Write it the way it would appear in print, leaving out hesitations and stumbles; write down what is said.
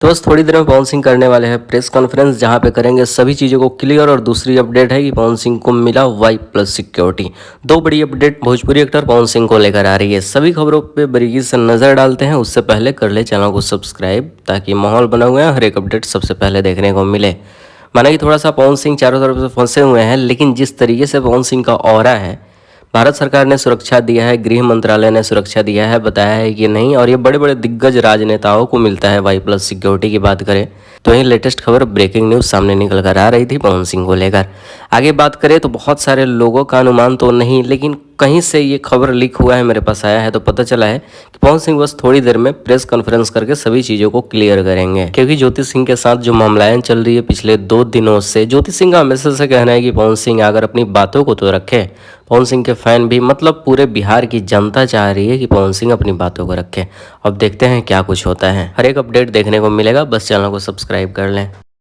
तो बस थोड़ी देर में पवन सिंह करने वाले हैं प्रेस कॉन्फ्रेंस, जहां पे करेंगे सभी चीज़ों को क्लियर। और दूसरी अपडेट है कि पवन सिंह को मिला Y+ सिक्योरिटी। दो बड़ी अपडेट भोजपुरी एक्टर पवन सिंह को लेकर आ रही है। सभी खबरों पे बारीकी से नजर डालते हैं, उससे पहले कर ले चैनल को सब्सक्राइब, ताकि माहौल बना हुआ है, हर एक अपडेट सबसे पहले देखने को मिले। माना कि थोड़ा सा पवन सिंह चारों तरफ से फंसे हुए हैं, लेकिन जिस तरीके से पवन सिंह का ऑरा है, भारत सरकार ने सुरक्षा दिया है, गृह मंत्रालय ने सुरक्षा दिया है, बताया है कि नहीं। और ये बड़े बड़े दिग्गज राजनेताओं को मिलता है Y+ सिक्योरिटी की बात करें तो ये लेटेस्ट खबर ब्रेकिंग न्यूज़ सामने निकल कर आ रही थी पवन सिंह को लेकर। आगे बात करें तो बहुत सारे लोगों का अनुमान तो नहीं, लेकिन कहीं से ये खबर लीक हुआ है, मेरे पास आया है, तो पता चला है कि पवन सिंह बस थोड़ी देर में प्रेस कॉन्फ्रेंस करके सभी चीज़ों को क्लियर करेंगे। क्योंकि ज्योति सिंह के साथ जो मामलाएं चल रही है पिछले 2 दिनों से, ज्योति सिंह का हमेशा से कहना है कि पवन सिंह अगर अपनी बातों को तो रखे। पवन सिंह के फैन भी, मतलब पूरे बिहार की जनता चाह रही है कि पवन सिंह अपनी बातों को रखे। अब देखते हैं क्या कुछ होता है, हर एक अपडेट देखने को मिलेगा। बस चैनल को सब्सक्राइब कर लें।